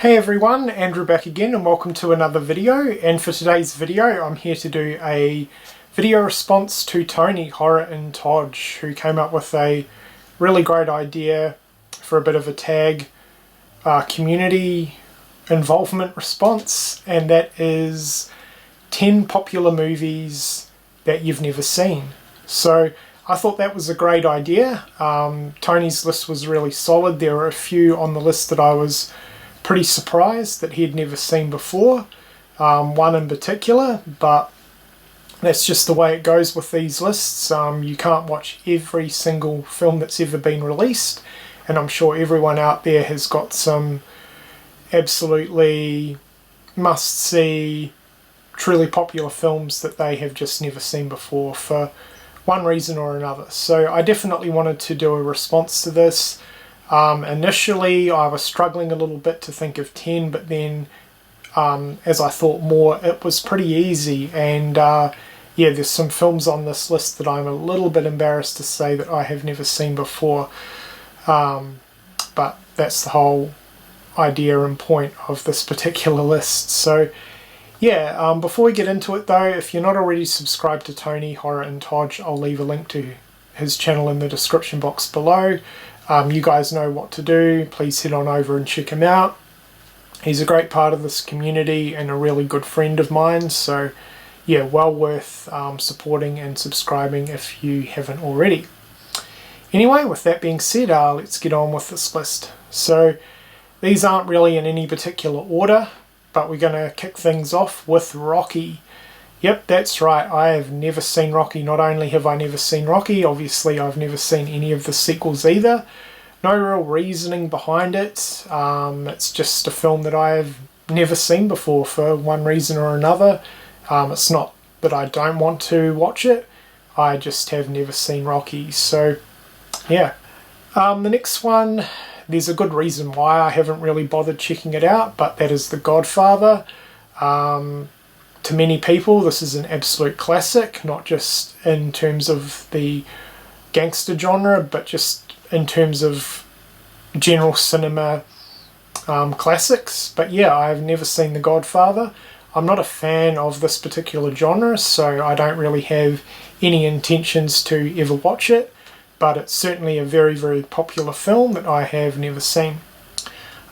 Hey everyone, Andrew back again and welcome to another video. And for today's video I'm here to do a video response to Tony, Horror in Todge, who came up with a really great idea for a bit of a tag community involvement response, and that is 10 popular movies that you've never seen. So I thought that was a great idea. Tony's list was really solid. There were a few on the list that I was pretty surprised that he'd never seen before, one in particular, but that's just the way it goes with these lists. You can't watch every single film that's ever been released, and I'm sure everyone out there has got some absolutely must-see, truly popular films that they have just never seen before for one reason or another. So I definitely wanted to do a response to this. Initially I was struggling a little bit to think of 10, but then as I thought more, it was pretty easy. And yeah, there's some films on this list that I'm a little bit embarrassed to say that I have never seen before, but that's the whole idea and point of this particular list. So yeah, before we get into it though, if you're not already subscribed to Tony, Horror in Todge, I'll leave a link to his channel in the description box below. You guys know what to do. Please head on over and check him out. He's a great part of this community and a really good friend of mine, so yeah, well worth supporting and subscribing if you haven't already. Anyway, with that being said, let's get on with this list. So these aren't really in any particular order, but we're going to kick things off with Rocky. Yep, that's right, I have never seen Rocky. Not only have I never seen Rocky, obviously I've never seen any of the sequels either. No real reasoning behind it. It's just a film that I have never seen before for one reason or another. It's not that I don't want to watch it, I just have never seen Rocky. So yeah. The next one, there's a good reason why I haven't really bothered checking it out, but that is The Godfather. To many people this is an absolute classic, not just in terms of the gangster genre, but just in terms of general cinema classics. But yeah, I've never seen The Godfather. I'm not a fan of this particular genre, so I don't really have any intentions to ever watch it, but it's certainly a very, very popular film that I have never seen.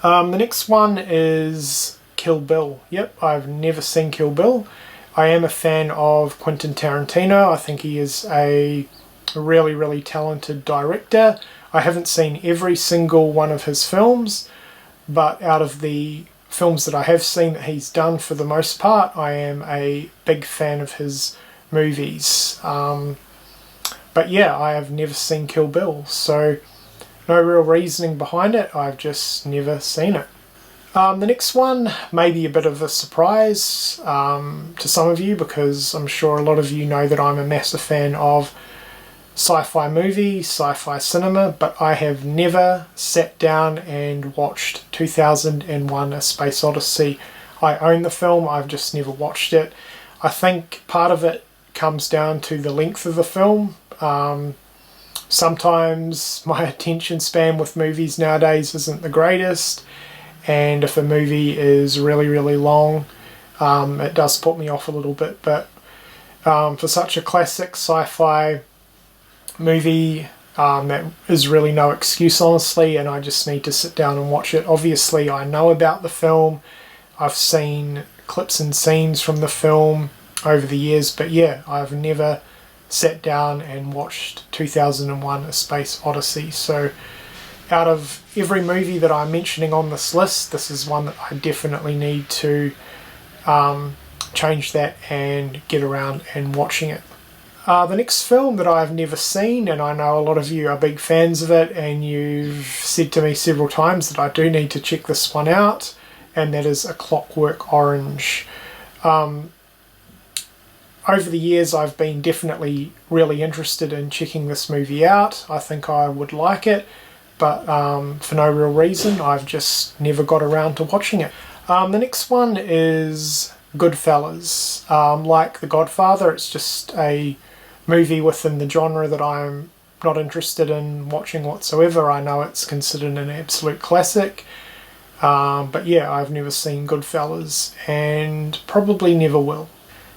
The next one is Kill Bill. Yep, I've never seen Kill Bill. I am a fan of Quentin Tarantino. I think he is a really, really talented director. I haven't seen every single one of his films, but out of the films that I have seen that he's done, for the most part, I am a big fan of his movies. But yeah, I have never seen Kill Bill, so no real reasoning behind it, I've just never seen it. The next one may be a bit of a surprise to some of you, because I'm sure a lot of you know that I'm a massive fan of sci-fi movies, sci-fi cinema, but I have never sat down and watched 2001: A Space Odyssey. I own the film, I've just never watched it. I think part of it comes down to the length of the film. Sometimes my attention span with movies nowadays isn't the greatest, and if a movie is really, really long, it does put me off a little bit. But for such a classic sci-fi movie, that is really no excuse, honestly, and I just need to sit down and watch it. Obviously I know about the film, I've seen clips and scenes from the film over the years, but yeah, I've never sat down and watched 2001: A Space Odyssey. So out of every movie that I'm mentioning on this list, this is one that I definitely need to change that and get around and watching it. The next film that I've never seen, and I know a lot of you are big fans of it, and you've said to me several times that I do need to check this one out, and that is A Clockwork Orange. Over the years I've been definitely really interested in checking this movie out. I think I would like it, but for no real reason I've just never got around to watching it. The next one is Goodfellas. Like The Godfather, it's just a movie within the genre that I'm not interested in watching whatsoever. I know it's considered an absolute classic, But yeah, I've never seen Goodfellas and probably never will.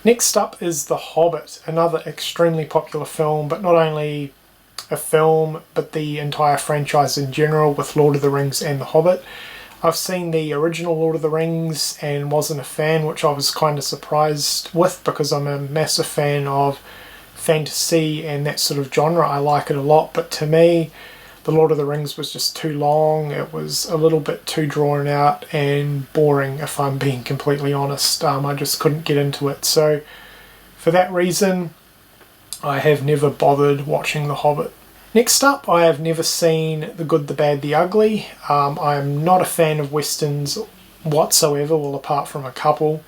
Next up is The Hobbit, another extremely popular film, but not only a film, but the entire franchise in general with Lord of the Rings and The Hobbit. I've seen the original Lord of the Rings and wasn't a fan, which I was kind of surprised with because I'm a massive fan of fantasy and that sort of genre. I like it a lot, but to me, The Lord of the Rings was just too long. It was a little bit too drawn out and boring, if I'm being completely honest. I just couldn't get into it. So for that reason, I have never bothered watching The Hobbit. Next up, I have never seen The Good, the Bad, the Ugly. I am not a fan of westerns whatsoever, well, apart from a couple.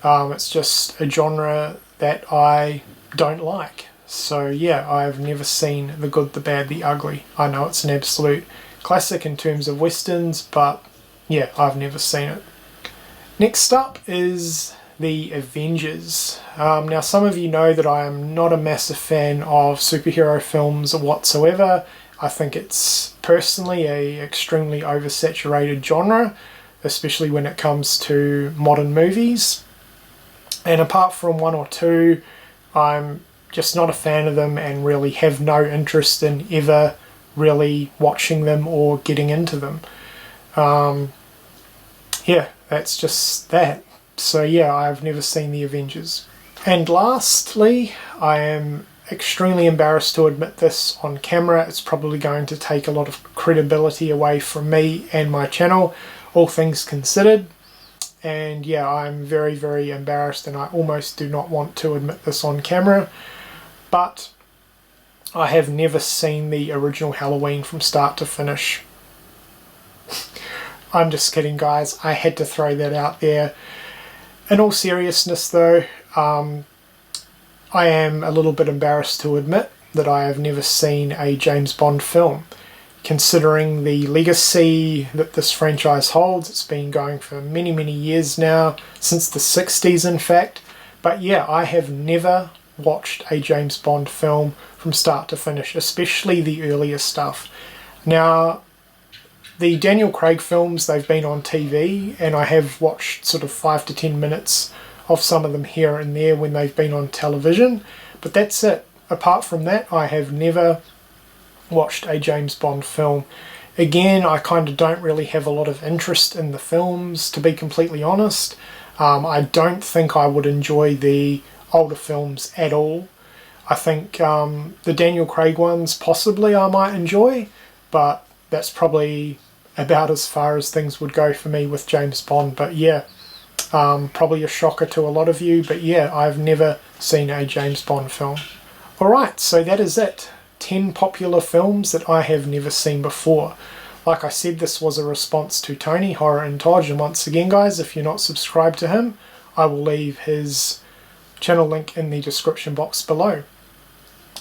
It's just a genre that I don't like. So yeah, I've never seen The Good, the Bad, the Ugly. I know it's an absolute classic in terms of westerns, but yeah, I've never seen it. Next up is The Avengers. Now some of you know that I am not a massive fan of superhero films whatsoever. I think it's personally a extremely oversaturated genre, especially when it comes to modern movies. And apart from one or two, I'm just not a fan of them and really have no interest in ever really watching them or getting into them. Yeah, that's just that. So yeah, I've never seen The Avengers. And lastly, I am extremely embarrassed to admit this on camera. It's probably going to take a lot of credibility away from me and my channel, all things considered. And yeah, I'm very, very embarrassed and I almost do not want to admit this on camera. But I have never seen the original Halloween from start to finish. I'm just kidding, guys. I had to throw that out there. In all seriousness though, I am a little bit embarrassed to admit that I have never seen a James Bond film. Considering the legacy that this franchise holds, it's been going for many, many years now, since the 60s in fact. But yeah, I have never watched a James Bond film from start to finish, especially the earlier stuff. Now, the Daniel Craig films, they've been on TV, and I have watched sort of 5 to 10 minutes of some of them here and there when they've been on television, but that's it. Apart from that, I have never watched a James Bond film. Again, I kind of don't really have a lot of interest in the films, to be completely honest. I don't think I would enjoy the older films at all. I think the Daniel Craig ones possibly I might enjoy, but that's probably about as far as things would go for me with James Bond. But yeah, probably a shocker to a lot of you, but yeah, I've never seen a James Bond film. Alright, so that is it. 10 popular films that I have never seen before. Like I said, this was a response to Tony, Horror and Todge, and once again guys, if you're not subscribed to him, I will leave his channel link in the description box below.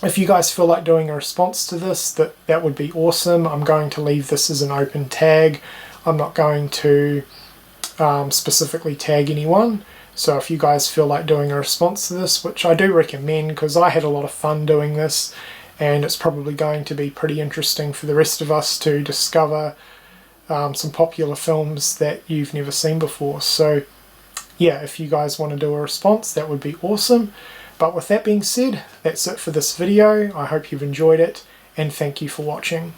If you guys feel like doing a response to this, that would be awesome. I'm going to leave this as an open tag. I'm not going to specifically tag anyone. So if you guys feel like doing a response to this, which I do recommend because I had a lot of fun doing this, and it's probably going to be pretty interesting for the rest of us to discover some popular films that you've never seen before. So yeah, if you guys want to do a response, that would be awesome. But with that being said, that's it for this video. I hope you've enjoyed it, and thank you for watching.